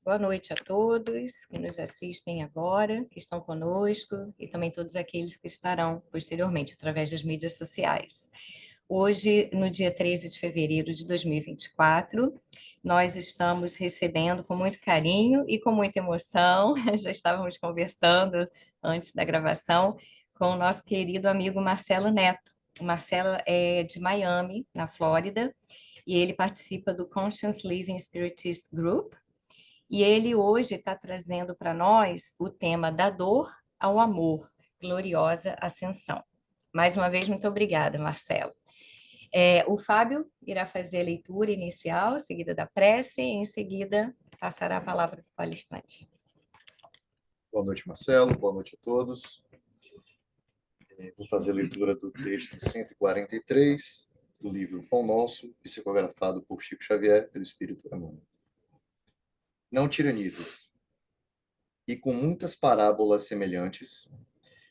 Boa noite a todos que nos assistem agora, que estão conosco, e também todos aqueles que estarão posteriormente através das mídias sociais. Hoje, no dia 13 de fevereiro de 2024, nós estamos recebendo com muito carinho e com muita emoção, já estávamos conversando antes da gravação, com o nosso querido amigo Marcelo Neto. O Marcelo é de Miami, na Flórida, e ele participa do Conscious Living Spiritist Group, e ele hoje está trazendo para nós o tema da dor ao amor, gloriosa ascensão. Mais uma vez, muito obrigada, Marcelo. O Fábio irá fazer a leitura inicial, seguida da prece, e em seguida passará a palavra para o palestrante. Boa noite, Marcelo. Boa noite a todos. Vou fazer a leitura do texto 143 do livro Pão Nosso, psicografado por Chico Xavier, pelo Espírito Emmanuel. Não tiranizes. E com muitas parábolas semelhantes,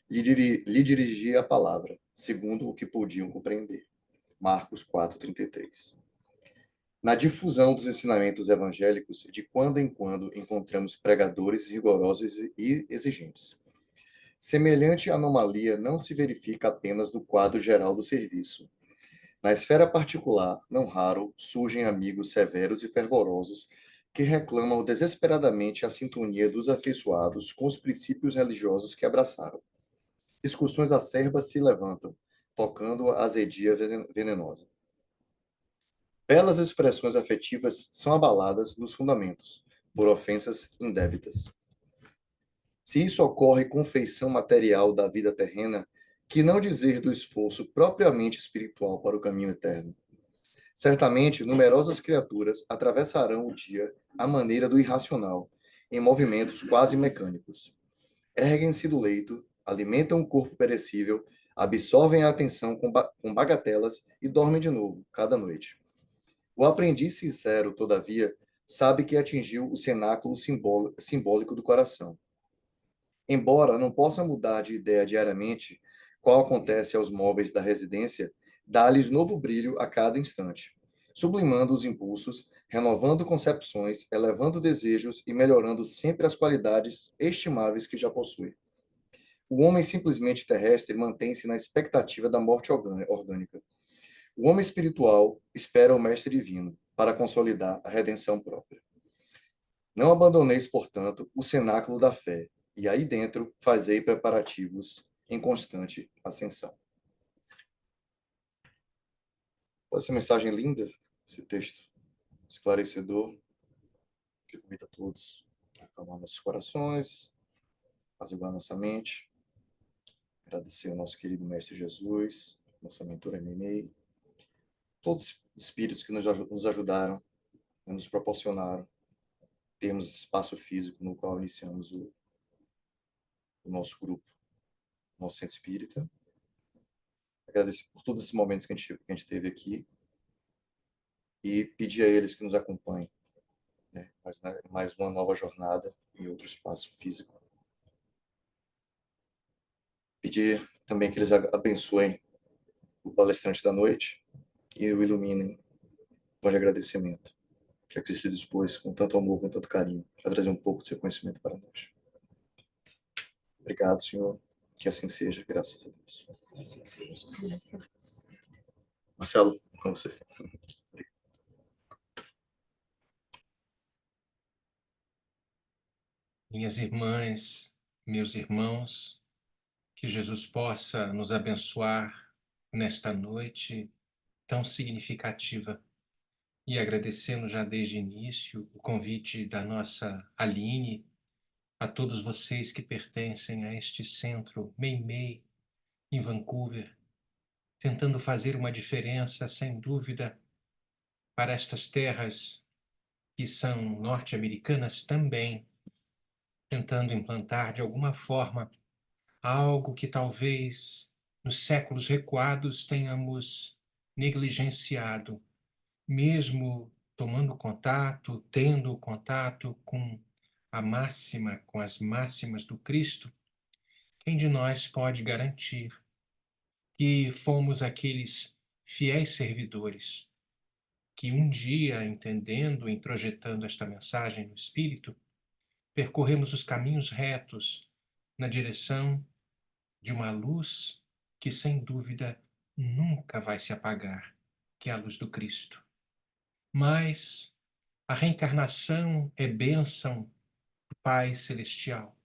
lhe dirigia a palavra, segundo o que podiam compreender. Marcos 4:33. Na difusão dos ensinamentos evangélicos, de quando em quando encontramos pregadores rigorosos e exigentes. Semelhante anomalia não se verifica apenas no quadro geral do serviço. Na esfera particular, não raro, surgem amigos severos e fervorosos que reclamam desesperadamente a sintonia dos afeiçoados com os princípios religiosos que abraçaram. Discussões acerbas se levantam, tocando a azedia venenosa. Belas expressões afetivas são abaladas nos fundamentos, por ofensas indébitas. Se isso ocorre com feição material da vida terrena, que não dizer do esforço propriamente espiritual para o caminho eterno? Certamente, numerosas criaturas atravessarão o dia à maneira do irracional, em movimentos quase mecânicos. Erguem-se do leito, alimentam o corpo perecível, absorvem a atenção com bagatelas e dormem de novo, cada noite. O aprendiz sincero, todavia, sabe que atingiu o cenáculo simbólico do coração. Embora não possa mudar de ideia diariamente, qual acontece aos móveis da residência, dá-lhes novo brilho a cada instante, sublimando os impulsos, renovando concepções, elevando desejos e melhorando sempre as qualidades estimáveis que já possui. O homem simplesmente terrestre mantém-se na expectativa da morte orgânica. O homem espiritual espera o mestre divino para consolidar a redenção própria. Não abandoneis, portanto, o cenáculo da fé, e aí dentro fazei preparativos em constante ascensão. Essa mensagem linda, esse texto esclarecedor, que convida a todos a acalmar nossos corações, apaziguar nossa mente, agradecer ao nosso querido Mestre Jesus, nossa mentora Nenei, todos os espíritos que nos ajudaram, nos proporcionaram termos esse espaço físico no qual iniciamos o nosso grupo, nosso centro espírita. Agradecer por todos esses momentos que a gente teve aqui e pedir a eles que nos acompanhem, né? Mais uma nova jornada em outro espaço físico. Pedir também que eles abençoem o palestrante da noite e o iluminem com agradecimento, já que ele se dispôs com tanto amor, com tanto carinho, a trazer um pouco do seu conhecimento para nós. Obrigado, Senhor. Que assim seja, graças a Deus. Assim seja, graças a Deus. Marcelo, com você. Minhas irmãs, meus irmãos, que Jesus possa nos abençoar nesta noite tão significativa. E agradecendo já desde o início o convite da nossa Aline, a todos vocês que pertencem a este centro Meimei, em Vancouver, tentando fazer uma diferença, sem dúvida, para estas terras que são norte-americanas também, tentando implantar de alguma forma algo que talvez nos séculos recuados tenhamos negligenciado, mesmo tomando contato, tendo contato com a máxima, com as máximas do Cristo. Quem de nós pode garantir que fomos aqueles fiéis servidores que um dia, entendendo, introjetando esta mensagem no Espírito, percorremos os caminhos retos na direção de uma luz que, sem dúvida, nunca vai se apagar, que é a luz do Cristo. Mas a reencarnação é bênção do Pai Celestial,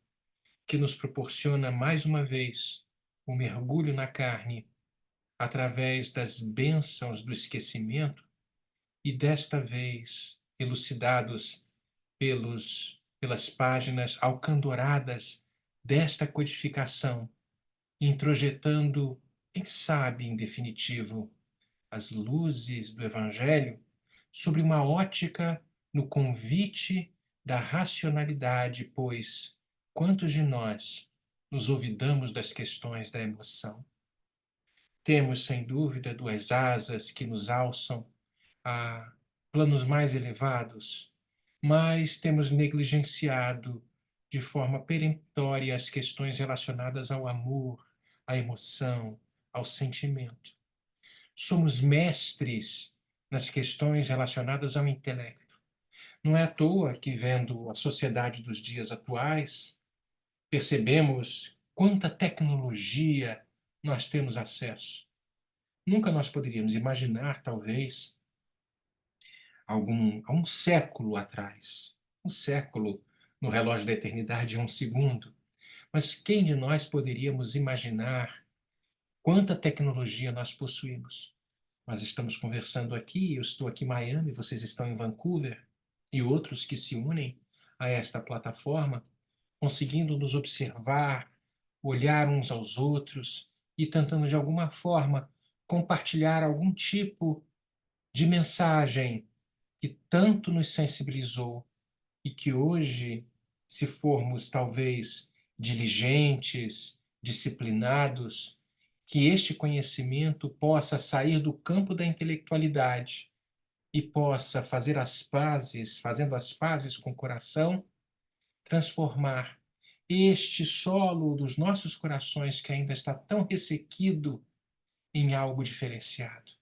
que nos proporciona mais uma vez o mergulho na carne através das bênçãos do esquecimento e desta vez elucidados pelas páginas alcandoradas desta codificação, introjetando, quem sabe, em definitivo, as luzes do Evangelho sobre uma ótica no convite da racionalidade, pois quantos de nós nos olvidamos das questões da emoção? Temos, sem dúvida, duas asas que nos alçam a planos mais elevados, mas temos negligenciado de forma peremptória as questões relacionadas ao amor, à emoção, ao sentimento. Somos mestres nas questões relacionadas ao intelecto. Não é à toa que, vendo a sociedade dos dias atuais, percebemos quanta tecnologia nós temos acesso. Nunca nós poderíamos imaginar, talvez, há um século atrás. Um século no relógio da eternidade é um segundo. Mas quem de nós poderíamos imaginar quanta tecnologia nós possuímos? Nós estamos conversando aqui, eu estou aqui em Miami, vocês estão em Vancouver, e outros que se unem a esta plataforma, conseguindo nos observar, olhar uns aos outros e tentando, de alguma forma, compartilhar algum tipo de mensagem que tanto nos sensibilizou e que hoje, se formos talvez diligentes, disciplinados, que este conhecimento possa sair do campo da intelectualidade e possa fazer as pazes, fazendo as pazes com o coração, transformar este solo dos nossos corações que ainda está tão ressequido em algo diferenciado.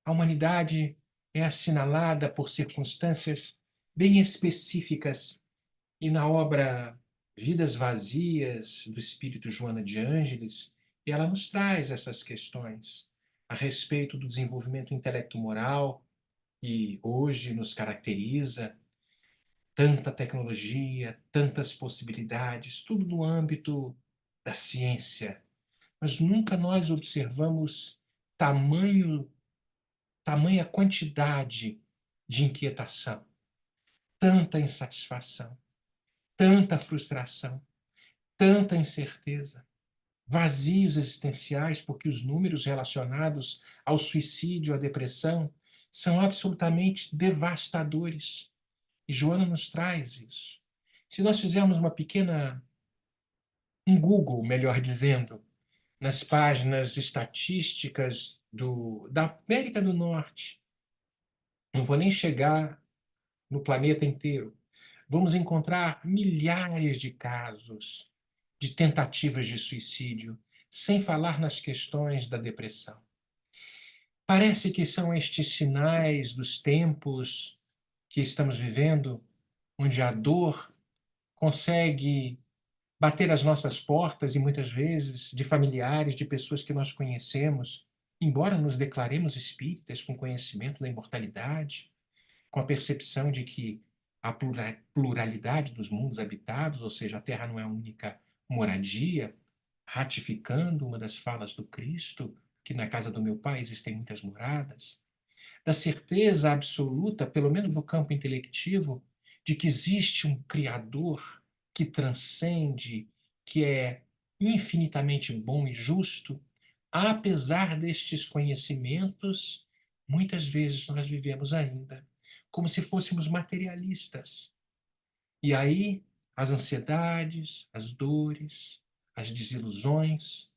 A humanidade é assinalada por circunstâncias bem específicas e na obra Vidas Vazias, do espírito Joana de Ângeles, ela nos traz essas questões a respeito do desenvolvimento intelecto-moral que hoje nos caracteriza, tanta tecnologia, tantas possibilidades, tudo no âmbito da ciência. Mas nunca nós observamos tamanho, tamanha quantidade de inquietação, tanta insatisfação, tanta frustração, tanta incerteza, vazios existenciais, porque os números relacionados ao suicídio, à depressão, são absolutamente devastadores. E Joana nos traz isso. Se nós fizermos um Google, melhor dizendo, nas páginas estatísticas da América do Norte, não vou nem chegar no planeta inteiro, vamos encontrar milhares de casos de tentativas de suicídio, sem falar nas questões da depressão. Parece que são estes sinais dos tempos que estamos vivendo, onde a dor consegue bater às nossas portas e muitas vezes de familiares, de pessoas que nós conhecemos, embora nos declaremos espíritas com conhecimento da imortalidade, com a percepção de que a pluralidade dos mundos habitados, ou seja, a Terra não é a única moradia, ratificando uma das falas do Cristo, que na casa do meu Pai existem muitas moradas, da certeza absoluta, pelo menos no campo intelectivo, de que existe um Criador que transcende, que é infinitamente bom e justo, apesar destes conhecimentos, muitas vezes nós vivemos ainda como se fôssemos materialistas. E aí as ansiedades, as dores, as desilusões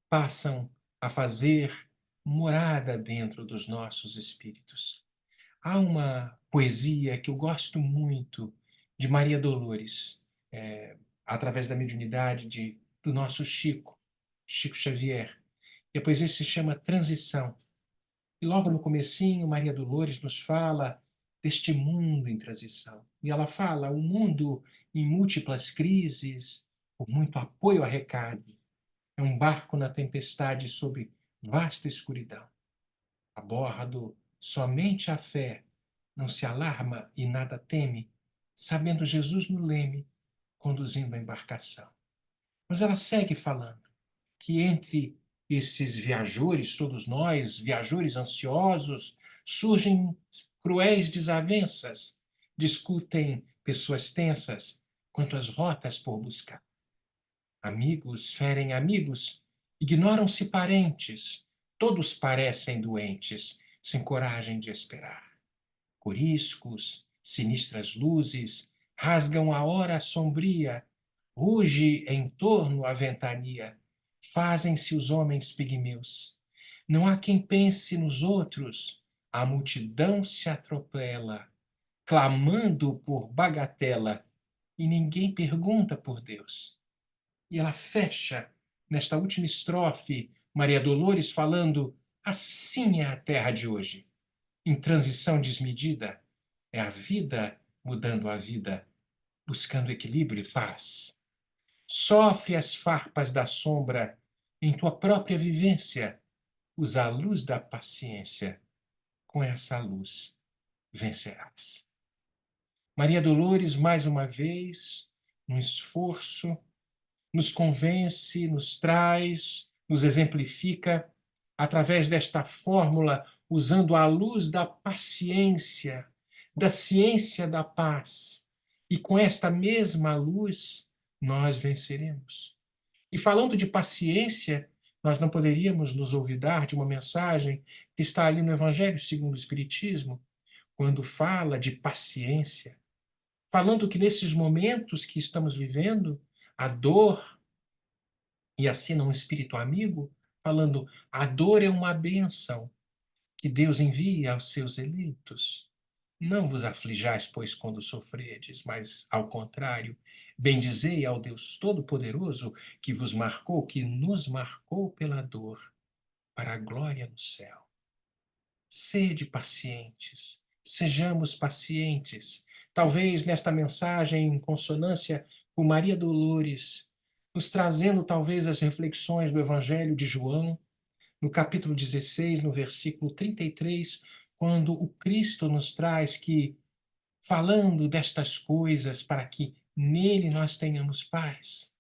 passam a fazer morada dentro dos nossos espíritos. Há uma poesia que eu gosto muito de Maria Dolores, através da mediunidade do nosso Chico Xavier. E a poesia se chama Transição. E logo no comecinho, Maria Dolores nos fala deste mundo em transição. E ela fala, o mundo em múltiplas crises, por muito apoio arrecade, é um barco na tempestade sob vasta escuridão. A bordo, somente a fé não se alarma e nada teme, sabendo Jesus no leme, conduzindo a embarcação. Mas ela segue falando que entre esses viajores, todos nós, viajores ansiosos, surgem cruéis desavenças, discutem pessoas tensas quanto às rotas por buscar. Amigos ferem amigos, ignoram-se parentes, todos parecem doentes, sem coragem de esperar. Coriscos, sinistras luzes, rasgam a hora sombria, ruge em torno a ventania, fazem-se os homens pigmeus. Não há quem pense nos outros, a multidão se atropela, clamando por bagatela, e ninguém pergunta por Deus. E ela fecha, nesta última estrofe, Maria Dolores falando: assim é a terra de hoje, em transição desmedida, é a vida mudando a vida, buscando equilíbrio e paz. Sofre as farpas da sombra em tua própria vivência, usa a luz da paciência, com essa luz vencerás. Maria Dolores, mais uma vez, num esforço, nos convence, nos traz, nos exemplifica, através desta fórmula, usando a luz da paciência, da ciência da paz. E com esta mesma luz, nós venceremos. E falando de paciência, nós não poderíamos nos olvidar de uma mensagem que está ali no Evangelho segundo o Espiritismo, quando fala de paciência, falando que nesses momentos que estamos vivendo, a dor, e assina um espírito amigo, falando: a dor é uma bênção que Deus envia aos seus eleitos. Não vos aflijais, pois, quando sofredes, mas, ao contrário, bendizei ao Deus Todo-Poderoso que vos marcou, que nos marcou pela dor, para a glória no céu. Sede pacientes, sejamos pacientes. Talvez nesta mensagem em consonância com Maria Dolores, nos trazendo talvez as reflexões do Evangelho de João, no capítulo 16, no versículo 33, quando o Cristo nos traz que, falando destas coisas para que nele nós tenhamos paz,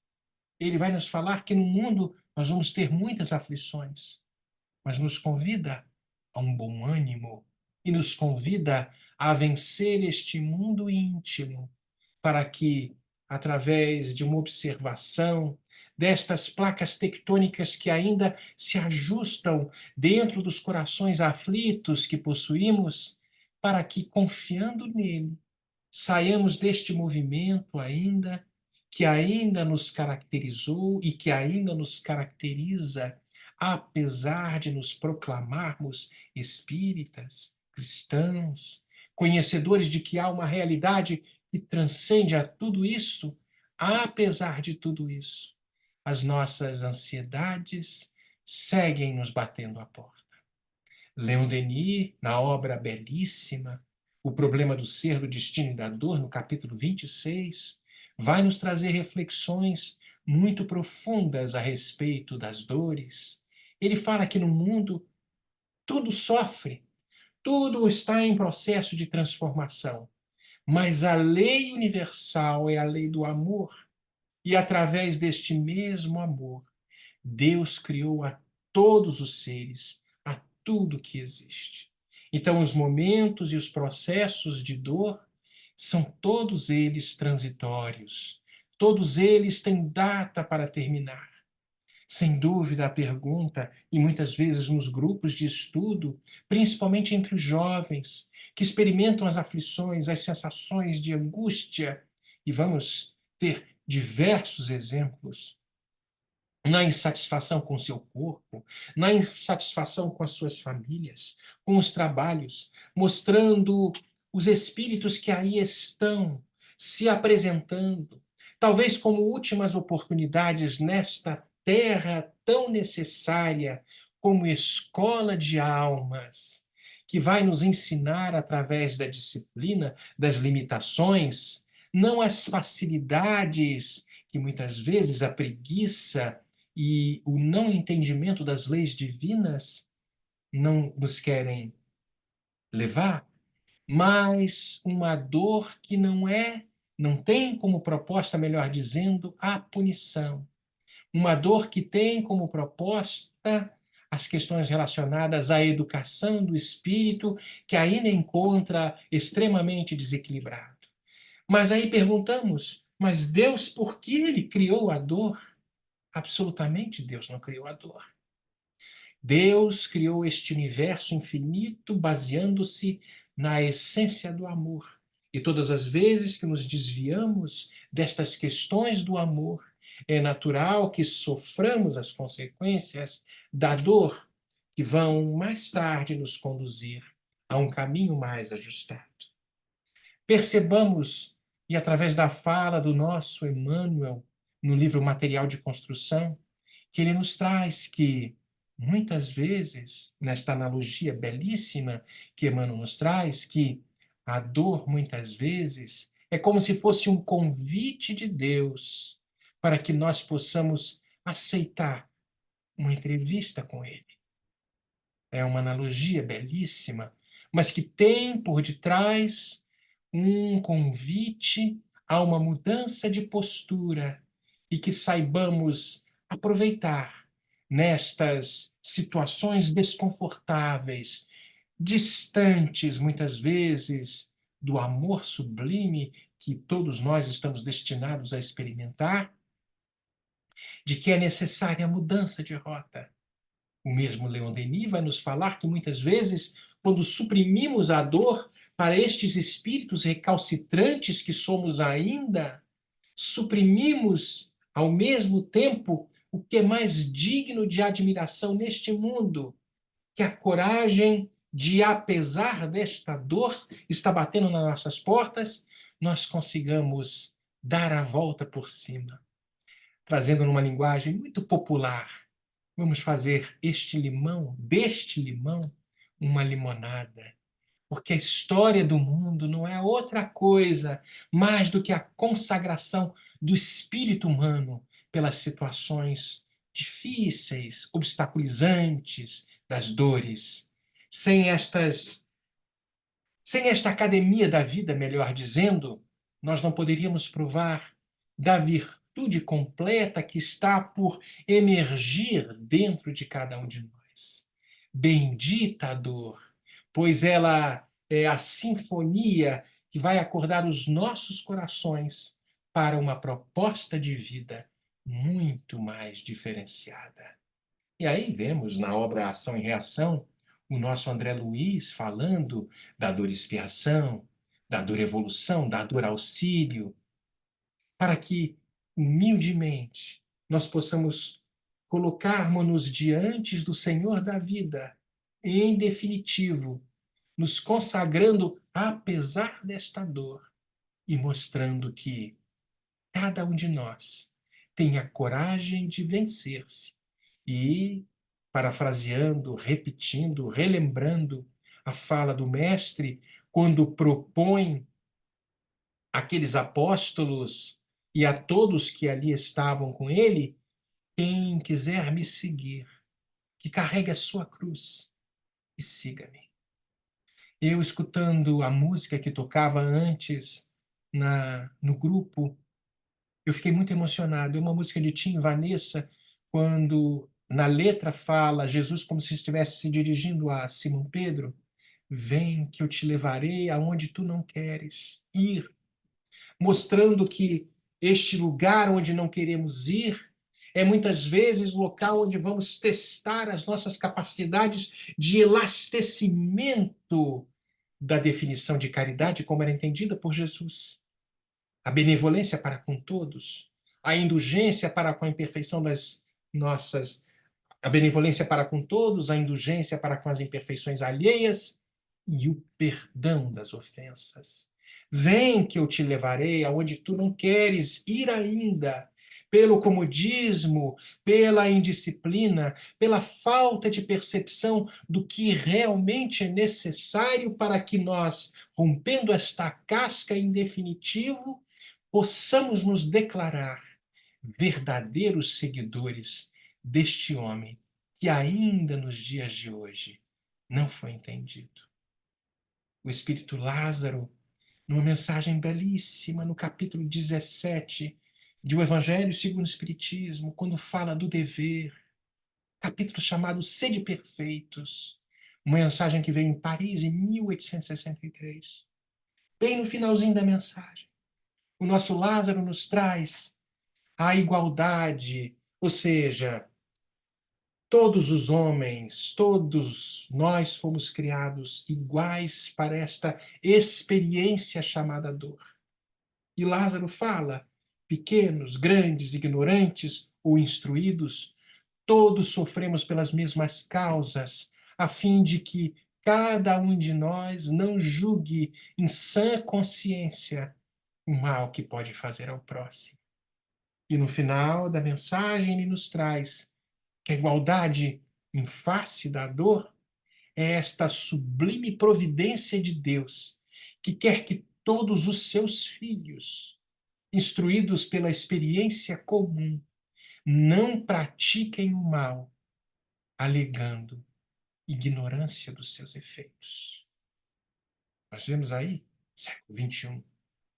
ele vai nos falar que no mundo nós vamos ter muitas aflições, mas nos convida a um bom ânimo e nos convida a vencer este mundo íntimo, para que, através de uma observação destas placas tectônicas que ainda se ajustam dentro dos corações aflitos que possuímos, para que, confiando nele, saiamos deste movimento ainda, que ainda nos caracterizou e que ainda nos caracteriza, apesar de nos proclamarmos espíritas, cristãos, conhecedores de que há uma realidade que transcende a tudo isso, apesar de tudo isso, as nossas ansiedades seguem nos batendo à porta. Leon Denis, na obra belíssima O Problema do Ser, do Destino e da Dor, no capítulo 26, vai nos trazer reflexões muito profundas a respeito das dores. Ele fala que no mundo tudo sofre, tudo está em processo de transformação, mas a lei universal é a lei do amor, e através deste mesmo amor, Deus criou a todos os seres, a tudo que existe. Então, os momentos e os processos de dor são todos eles transitórios, todos eles têm data para terminar. Sem dúvida, a pergunta, e muitas vezes nos grupos de estudo, principalmente entre os jovens, que experimentam as aflições, as sensações de angústia, e vamos ter diversos exemplos, na insatisfação com o seu corpo, na insatisfação com as suas famílias, com os trabalhos, mostrando os espíritos que aí estão se apresentando, talvez como últimas oportunidades nesta terra tão necessária como escola de almas, que vai nos ensinar através da disciplina, das limitações, não as facilidades que muitas vezes a preguiça e o não entendimento das leis divinas não nos querem levar, mas uma dor que não tem como proposta, melhor dizendo, a punição. Uma dor que tem como proposta as questões relacionadas à educação do espírito, que ainda encontra extremamente desequilibrado. Mas aí perguntamos, mas Deus, por que ele criou a dor? Absolutamente Deus não criou a dor. Deus criou este universo infinito baseando-se na essência do amor. E todas as vezes que nos desviamos destas questões do amor, é natural que soframos as consequências da dor que vão mais tarde nos conduzir a um caminho mais ajustado. Percebamos, e através da fala do nosso Emmanuel, no livro Material de Construção, que ele nos traz que, muitas vezes, nesta analogia belíssima que Emmanuel nos traz, que a dor, muitas vezes, é como se fosse um convite de Deus para que nós possamos aceitar uma entrevista com Ele. É uma analogia belíssima, mas que tem por detrás um convite a uma mudança de postura e que saibamos aproveitar nestas situações desconfortáveis, distantes muitas vezes do amor sublime que todos nós estamos destinados a experimentar, de que é necessária a mudança de rota. O mesmo Leon Denis vai nos falar que muitas vezes, quando suprimimos a dor para estes espíritos recalcitrantes que somos ainda, suprimimos ao mesmo tempo o que é mais digno de admiração neste mundo, que a coragem de, apesar desta dor está batendo nas nossas portas, nós consigamos dar a volta por cima, trazendo numa linguagem muito popular. Vamos fazer deste limão, uma limonada. Porque a história do mundo não é outra coisa mais do que a consagração do espírito humano pelas situações difíceis, obstaculizantes das dores. Sem esta academia da vida, melhor dizendo, nós não poderíamos provar da virtude completa que está por emergir dentro de cada um de nós. Bendita a dor, pois ela é a sinfonia que vai acordar os nossos corações para uma proposta de vida muito mais diferenciada. E aí vemos na obra Ação e Reação o nosso André Luiz falando da dor expiação, da dor evolução, da dor auxílio, para que, humildemente, nós possamos colocarmos-nos diante do Senhor da vida, e, em definitivo, nos consagrando apesar desta dor e mostrando que cada um de nós tem a coragem de vencer-se e, parafraseando, repetindo, relembrando a fala do Mestre, quando propõe àqueles apóstolos e a todos que ali estavam com ele: quem quiser me seguir, que carregue a sua cruz e siga-me. Eu, escutando a música que tocava antes no grupo, eu fiquei muito emocionado. É uma música de Tim e Vanessa, quando na letra fala Jesus como se estivesse se dirigindo a Simão Pedro: vem que eu te levarei aonde tu não queres ir, mostrando que este lugar onde não queremos ir é muitas vezes o local onde vamos testar as nossas capacidades de elastecimento da definição de caridade como era entendida por Jesus. A benevolência para com todos, a indulgência para com a imperfeição das nossas, a benevolência para com todos, a indulgência para com as imperfeições alheias e o perdão das ofensas. Vem que eu te levarei aonde tu não queres ir ainda. pelo comodismo, pela indisciplina, pela falta de percepção do que realmente é necessário para que nós, rompendo esta casca em definitivo, possamos nos declarar verdadeiros seguidores deste homem que ainda nos dias de hoje não foi entendido. O Espírito Lázaro, numa mensagem belíssima no capítulo 17 de O Evangelho segundo o Espiritismo, quando fala do dever, capítulo chamado Sede Perfeitos, uma mensagem que veio em Paris em 1863. Bem no finalzinho da mensagem, o nosso Lázaro nos traz a igualdade, ou seja, todos os homens, todos nós fomos criados iguais para esta experiência chamada dor. E Lázaro fala: pequenos, grandes, ignorantes ou instruídos, todos sofremos pelas mesmas causas, a fim de que cada um de nós não julgue em sã consciência o mal que pode fazer ao próximo. E no final da mensagem ele nos traz que a igualdade em face da dor é esta sublime providência de Deus, que quer que todos os seus filhos, instruídos pela experiência comum, não pratiquem o mal, alegando ignorância dos seus efeitos. Nós vemos aí, século XXI,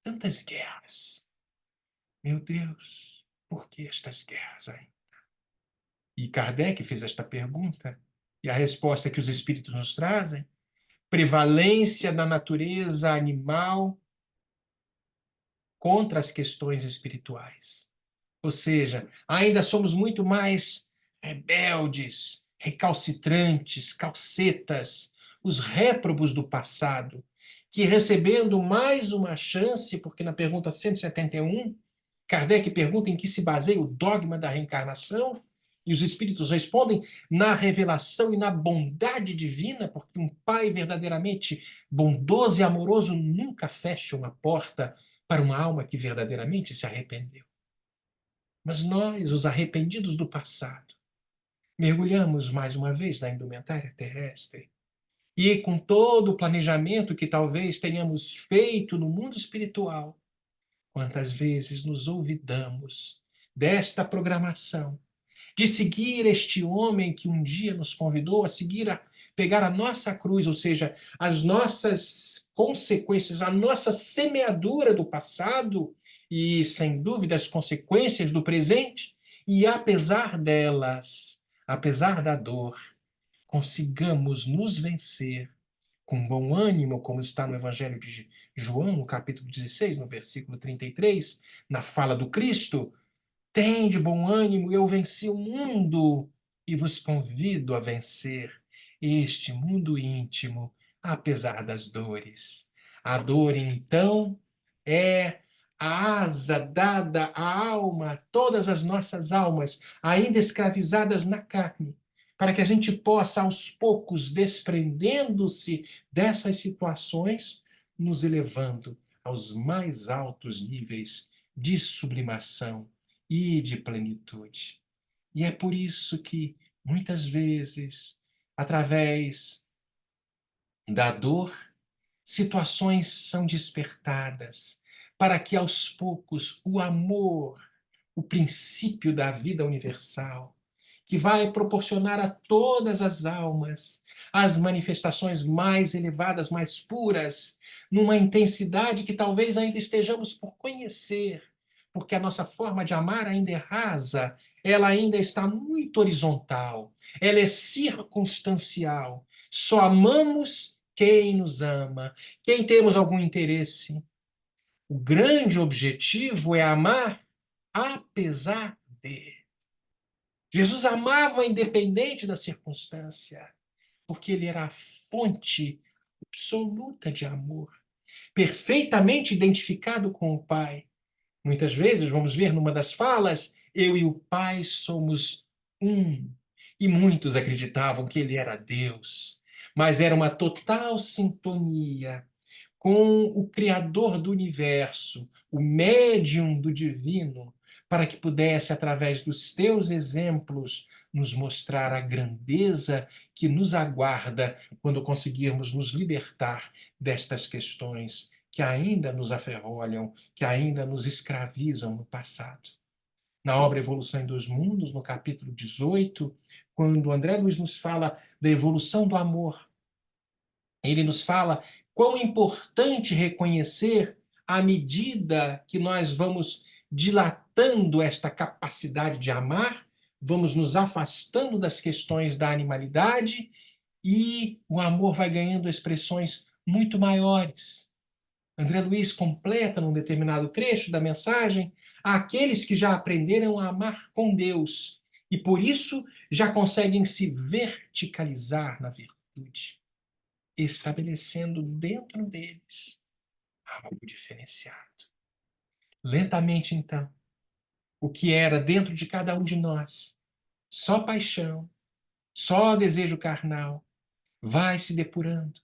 tantas guerras. Meu Deus, por que estas guerras aí? E Kardec fez esta pergunta, e a resposta que os espíritos nos trazem: prevalência da natureza animal contra as questões espirituais. Ou seja, ainda somos muito mais rebeldes, recalcitrantes, calcetas, os réprobos do passado, que recebendo mais uma chance, porque na pergunta 171, Kardec pergunta em que se baseia o dogma da reencarnação, e os espíritos respondem na revelação e na bondade divina, porque um pai verdadeiramente bondoso e amoroso nunca fecha uma porta para uma alma que verdadeiramente se arrependeu. Mas nós, os arrependidos do passado, mergulhamos mais uma vez na indumentária terrestre e, com todo o planejamento que talvez tenhamos feito no mundo espiritual, quantas vezes nos olvidamos desta programação, de seguir este homem que um dia nos convidou a seguir, a pegar a nossa cruz, ou seja, as nossas consequências, a nossa semeadura do passado e, sem dúvida, as consequências do presente, e apesar delas, apesar da dor, consigamos nos vencer com bom ânimo, como está no Evangelho de João, no capítulo 16, no versículo 33, na fala do Cristo: tende bom ânimo, eu venci o mundo e vos convido a vencer este mundo íntimo, apesar das dores. A dor, então, é a asa dada à alma, a todas as nossas almas, ainda escravizadas na carne, para que a gente possa, aos poucos, desprendendo-se dessas situações, nos elevando aos mais altos níveis de sublimação e de plenitude. E é por isso que, muitas vezes, através da dor, situações são despertadas para que, aos poucos, o amor, o princípio da vida universal, que vai proporcionar a todas as almas as manifestações mais elevadas, mais puras, numa intensidade que talvez ainda estejamos por conhecer, porque a nossa forma de amar ainda é rasa, ela ainda está muito horizontal, ela é circunstancial. Só amamos quem nos ama, quem temos algum interesse. O grande objetivo é amar apesar de. Jesus amava independente da circunstância, porque ele era a fonte absoluta de amor, perfeitamente identificado com o Pai. Muitas vezes, vamos ver numa das falas, eu e o Pai somos um. E muitos acreditavam que ele era Deus, mas era uma total sintonia com o Criador do universo, o médium do divino, para que pudesse, através dos teus exemplos, nos mostrar a grandeza que nos aguarda quando conseguirmos nos libertar destas questões que ainda nos aferrolham, que ainda nos escravizam no passado. Na obra Evolução em Dois Mundos, no capítulo 18, quando André Luiz nos fala da evolução do amor, ele nos fala quão importante reconhecer à medida que nós vamos dilatando esta capacidade de amar, vamos nos afastando das questões da animalidade e o amor vai ganhando expressões muito maiores. André Luiz completa num determinado trecho da mensagem: aqueles que já aprenderam a amar com Deus e por isso já conseguem se verticalizar na virtude, estabelecendo dentro deles algo diferenciado. Lentamente, então, o que era dentro de cada um de nós, só paixão, só desejo carnal, vai se depurando,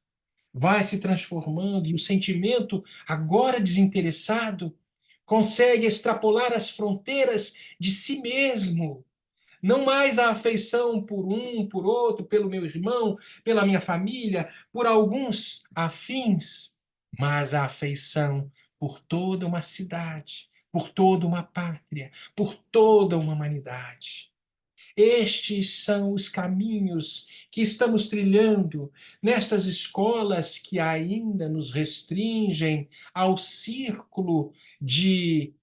vai se transformando, e o sentimento, agora desinteressado, consegue extrapolar as fronteiras de si mesmo. Não mais a afeição por um, por outro, pelo meu irmão, pela minha família, por alguns afins, mas a afeição por toda uma cidade, por toda uma pátria, por toda uma humanidade. Estes são os caminhos que estamos trilhando nestas escolas que ainda nos restringem ao círculo de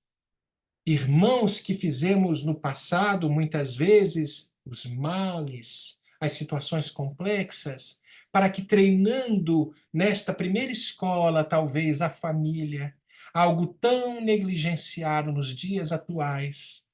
irmãos que fizemos no passado, muitas vezes, os males, as situações complexas, para que treinando nesta primeira escola, talvez a família, algo tão negligenciado nos dias atuais,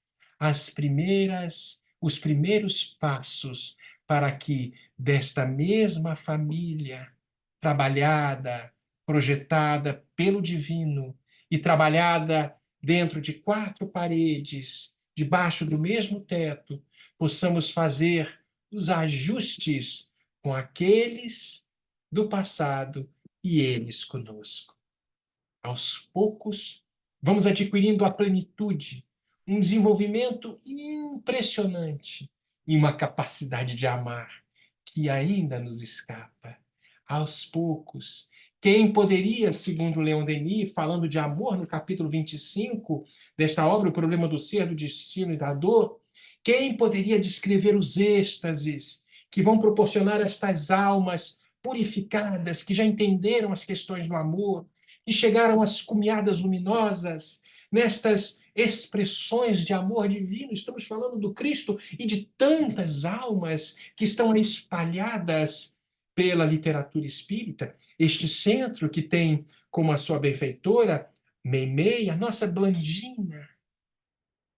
os primeiros passos para que desta mesma família, trabalhada, projetada pelo divino e trabalhada dentro de quatro paredes, debaixo do mesmo teto, possamos fazer os ajustes com aqueles do passado e eles conosco. Aos poucos, vamos adquirindo a plenitude, um desenvolvimento impressionante e uma capacidade de amar que ainda nos escapa. Aos poucos, quem poderia, segundo Leon Denis, falando de amor no capítulo 25 desta obra, O Problema do Ser, do Destino e da Dor, quem poderia descrever os êxtases que vão proporcionar estas almas purificadas, que já entenderam as questões do amor, que chegaram às cumeadas luminosas, nestas expressões de amor divino? Estamos falando do Cristo e de tantas almas que estão espalhadas pela literatura espírita. Este centro que tem como a sua benfeitora Meimei, a nossa Blandina.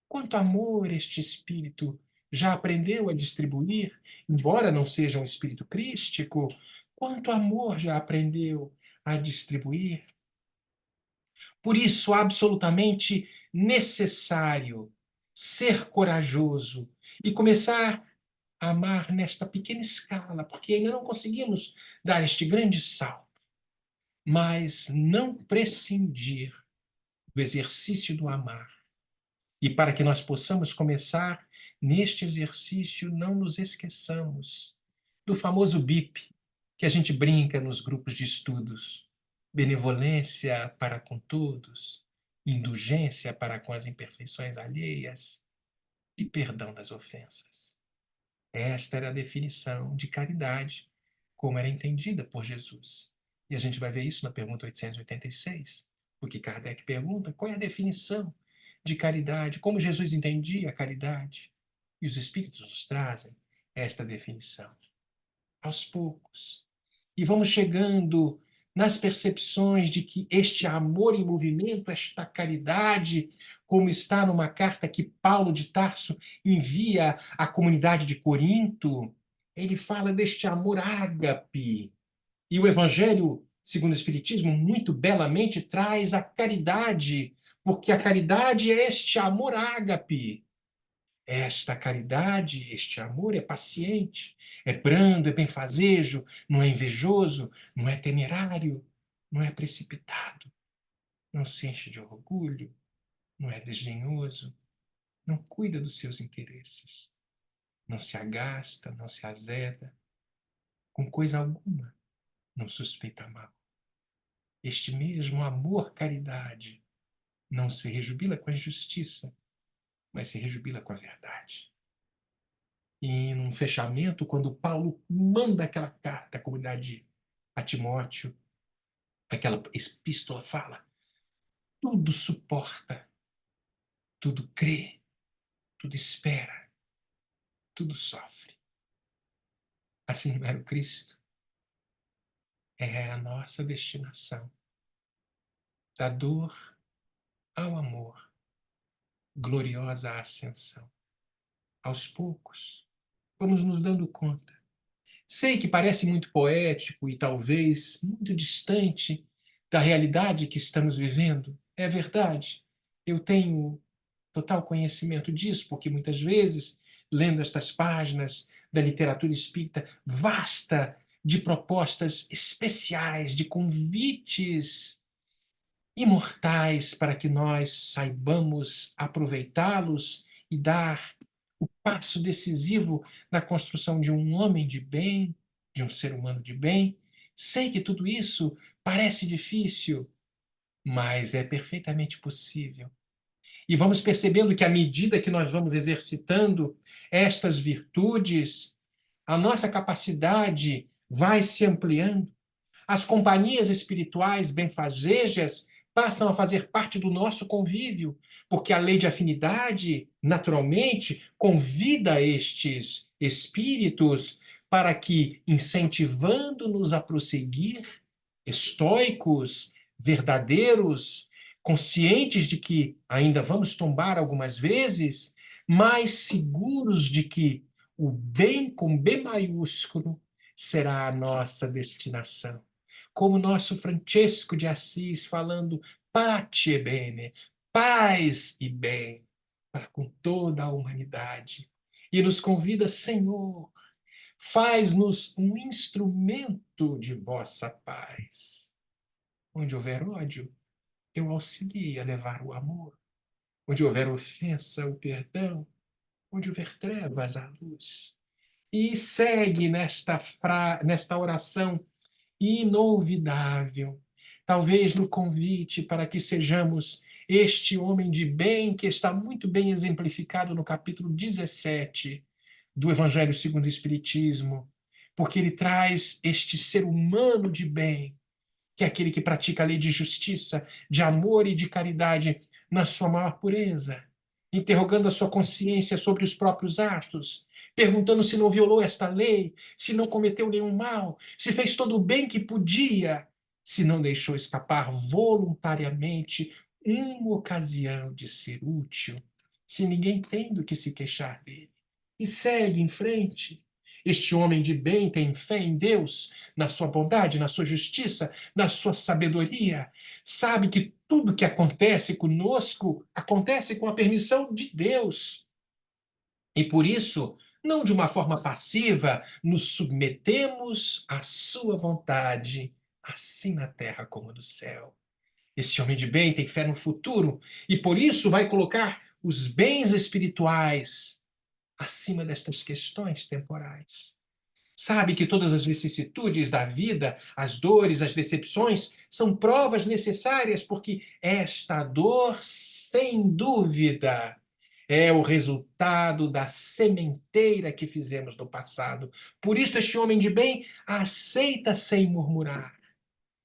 Quanto amor este espírito já aprendeu a distribuir, embora não seja um espírito crístico, quanto amor já aprendeu a distribuir. Por isso, absolutamente necessário ser corajoso e começar a amar nesta pequena escala, porque ainda não conseguimos dar este grande salto, mas não prescindir do exercício do amar. E para que nós possamos começar neste exercício, não nos esqueçamos do famoso BIP, que a gente brinca nos grupos de estudos: benevolência para com todos, indulgência para com as imperfeições alheias e perdão das ofensas. Esta era a definição de caridade, como era entendida por Jesus. E a gente vai ver isso na pergunta 886, porque Kardec pergunta qual é a definição de caridade, como Jesus entendia a caridade. E os Espíritos nos trazem esta definição. Aos poucos. E vamos chegando nas percepções de que este amor em movimento, esta caridade, como está numa carta que Paulo de Tarso envia à comunidade de Corinto, ele fala deste amor ágape. E o Evangelho, segundo o Espiritismo, muito belamente traz a caridade, porque a caridade é este amor ágape. Esta caridade, este amor é paciente, é brando, é benfazejo, não é invejoso, não é temerário, não é precipitado, não se enche de orgulho, não é desdenhoso, não cuida dos seus interesses, não se agasta, não se azeda, com coisa alguma, não suspeita mal. Este mesmo amor-caridade não se rejubila com a injustiça, mas se rejubila com a verdade. E num fechamento, quando Paulo manda aquela carta à comunidade a Timóteo, aquela epístola fala: tudo suporta, tudo crê, tudo espera, tudo sofre. Assim não era o Cristo? É a nossa destinação. Da dor ao amor, gloriosa ascensão. Aos poucos, vamos nos dando conta. Sei que parece muito poético e talvez muito distante da realidade que estamos vivendo. É verdade. Eu tenho total conhecimento disso, porque muitas vezes, lendo estas páginas da literatura espírita vasta de propostas especiais, de convites imortais para que nós saibamos aproveitá-los e dar o passo decisivo na construção de um homem de bem, de um ser humano de bem. Sei que tudo isso parece difícil, mas é perfeitamente possível. E vamos percebendo que à medida que nós vamos exercitando estas virtudes, a nossa capacidade vai se ampliando. As companhias espirituais benfazejas passam a fazer parte do nosso convívio, porque a lei de afinidade, naturalmente, convida estes espíritos para que, incentivando-nos a prosseguir, estoicos, verdadeiros, conscientes de que ainda vamos tombar algumas vezes, mas seguros de que o bem com B maiúsculo será a nossa destinação. Como nosso Francesco de Assis falando pace bene, paz e bem para com toda a humanidade. E nos convida, Senhor, faz-nos um instrumento de vossa paz. Onde houver ódio, eu auxilio a levar o amor. Onde houver ofensa, o perdão. Onde houver trevas, a luz. E segue nesta oração inolvidável, talvez no convite para que sejamos este homem de bem que está muito bem exemplificado no capítulo 17 do Evangelho segundo o Espiritismo, porque ele traz este ser humano de bem, que é aquele que pratica a lei de justiça, de amor e de caridade na sua maior pureza, interrogando a sua consciência sobre os próprios atos, perguntando se não violou esta lei, se não cometeu nenhum mal, se fez todo o bem que podia, se não deixou escapar voluntariamente uma ocasião de ser útil, se ninguém tem do que se queixar dele. E segue em frente. Este homem de bem tem fé em Deus, na sua bondade, na sua justiça, na sua sabedoria. Sabe que tudo que acontece conosco acontece com a permissão de Deus. E por isso, não de uma forma passiva, nos submetemos à sua vontade, assim na terra como no céu. Esse homem de bem tem fé no futuro e por isso vai colocar os bens espirituais acima destas questões temporais. Sabe que todas as vicissitudes da vida, as dores, as decepções, são provas necessárias, porque esta dor, sem dúvida, é o resultado da sementeira que fizemos no passado. Por isso, este homem de bem aceita sem murmurar.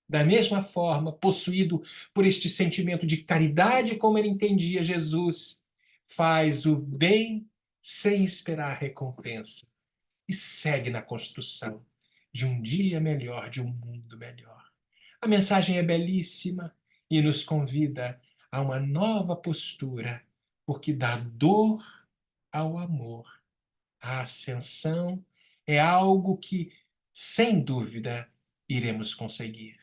Da mesma forma, possuído por este sentimento de caridade, como ele entendia Jesus, faz o bem sem esperar recompensa e segue na construção de um dia melhor, de um mundo melhor. A mensagem é belíssima e nos convida a uma nova postura, porque da dor ao amor, a ascensão é algo que, sem dúvida, iremos conseguir.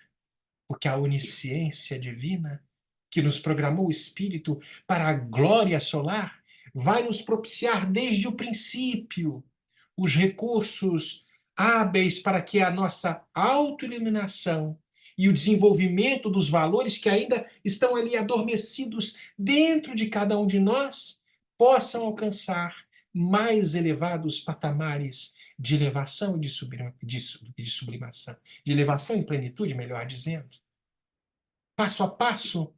Porque a onisciência divina, que nos programou o espírito para a glória solar, vai nos propiciar desde o princípio os recursos hábeis para que a nossa autoiluminação e o desenvolvimento dos valores que ainda estão ali adormecidos dentro de cada um de nós possam alcançar mais elevados patamares de elevação e de sublimação, de elevação e plenitude, melhor dizendo. Passo a passo,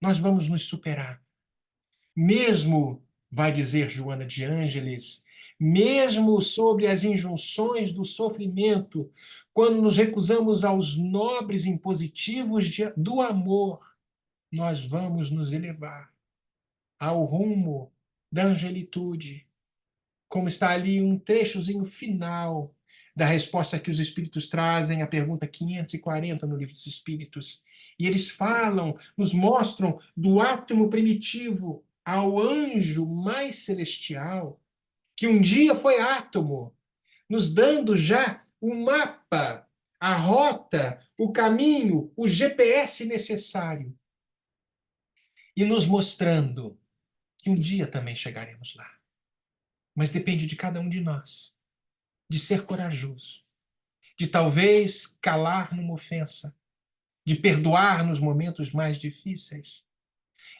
nós vamos nos superar. Mesmo, vai dizer Joana de Ângeles, mesmo sobre as injunções do sofrimento, quando nos recusamos aos nobres impositivos do amor, nós vamos nos elevar ao rumo da angelitude, como está ali um trechozinho final da resposta que os Espíritos trazem à pergunta 540 no Livro dos Espíritos. E eles falam, nos mostram do átomo primitivo ao anjo mais celestial, que um dia foi átomo, nos dando já o mapa, a rota, o caminho, o GPS necessário, e nos mostrando que um dia também chegaremos lá. Mas depende de cada um de nós, de ser corajoso, de talvez calar numa ofensa, de perdoar nos momentos mais difíceis,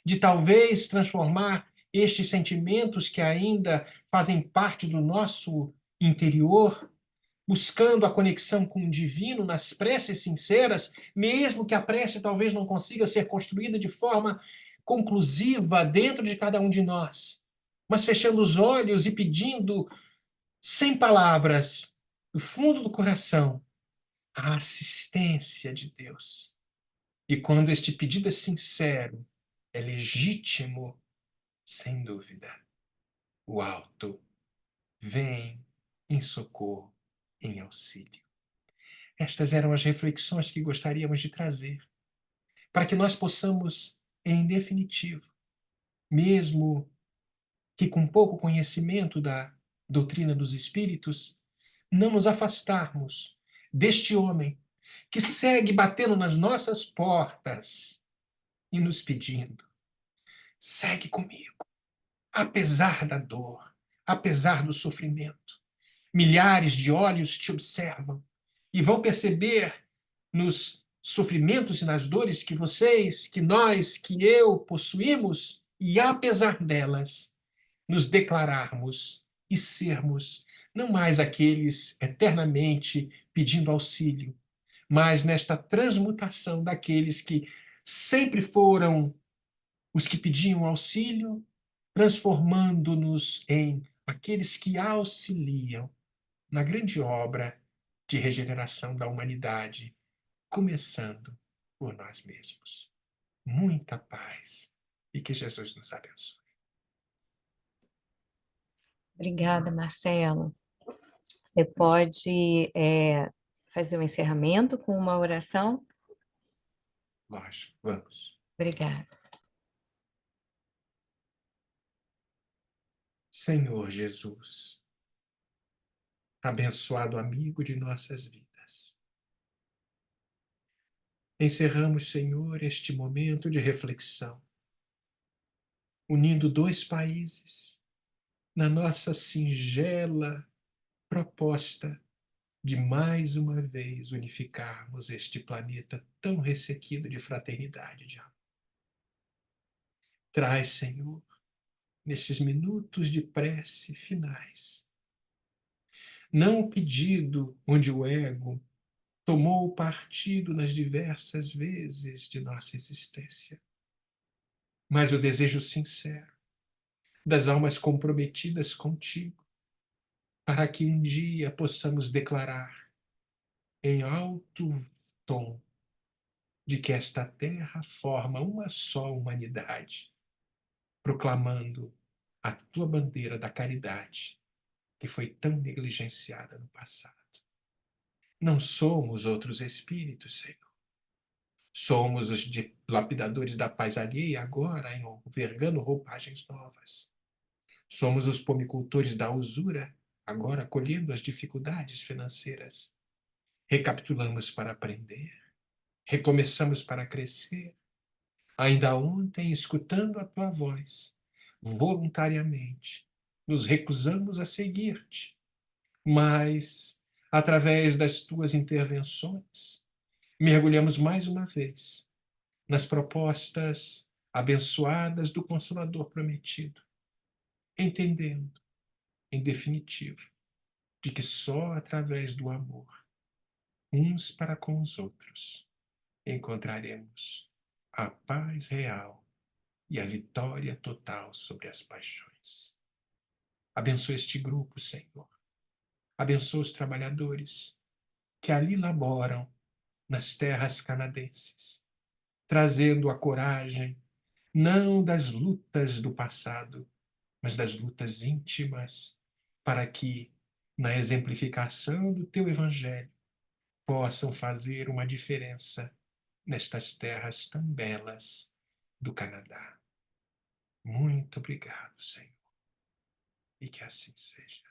de talvez transformar estes sentimentos que ainda fazem parte do nosso interior, buscando a conexão com o divino nas preces sinceras, mesmo que a prece talvez não consiga ser construída de forma conclusiva dentro de cada um de nós, mas fechando os olhos e pedindo, sem palavras, do fundo do coração, a assistência de Deus. E quando este pedido é sincero, é legítimo, sem dúvida, o alto vem em socorro, em auxílio. Estas eram as reflexões que gostaríamos de trazer, para que nós possamos, em definitivo, mesmo que com pouco conhecimento da doutrina dos espíritos, não nos afastarmos deste homem que segue batendo nas nossas portas e nos pedindo: segue comigo, apesar da dor, apesar do sofrimento. Milhares de olhos te observam e vão perceber nos sofrimentos e nas dores que vocês, que nós, que eu possuímos, e apesar delas, nos declararmos e sermos não mais aqueles eternamente pedindo auxílio, mas nesta transmutação daqueles que sempre foram os que pediam auxílio, transformando-nos em aqueles que auxiliam na grande obra de regeneração da humanidade, começando por nós mesmos. Muita paz e que Jesus nos abençoe. Obrigada, Marcelo. Você pode fazer um encerramento com uma oração? Lógico, vamos. Obrigada. Senhor Jesus, abençoado amigo de nossas vidas, encerramos, Senhor, este momento de reflexão, unindo dois países na nossa singela proposta de mais uma vez unificarmos este planeta tão ressequido de fraternidade e de amor. Traz, Senhor, nestes minutos de prece finais, não o pedido onde o ego tomou o partido nas diversas vezes de nossa existência, mas o desejo sincero das almas comprometidas contigo, para que um dia possamos declarar em alto tom de que esta terra forma uma só humanidade, proclamando a tua bandeira da caridade, que foi tão negligenciada no passado. Não somos outros espíritos, Senhor. Somos os lapidadores da paz alheia, agora envergando roupagens novas. Somos os pomicultores da usura, agora colhendo as dificuldades financeiras. Recapitulamos para aprender, recomeçamos para crescer. Ainda ontem, escutando a tua voz, voluntariamente, nos recusamos a seguir-te, mas, através das tuas intervenções, mergulhamos mais uma vez nas propostas abençoadas do Consolador prometido, entendendo, em definitivo, de que só através do amor, uns para com os outros, encontraremos a paz real e a vitória total sobre as paixões. Abençoa este grupo, Senhor. Abençoa os trabalhadores que ali laboram nas terras canadenses, trazendo a coragem não das lutas do passado, mas das lutas íntimas, para que, na exemplificação do teu evangelho, possam fazer uma diferença nestas terras tão belas do Canadá. Muito obrigado, Senhor, e que assim seja.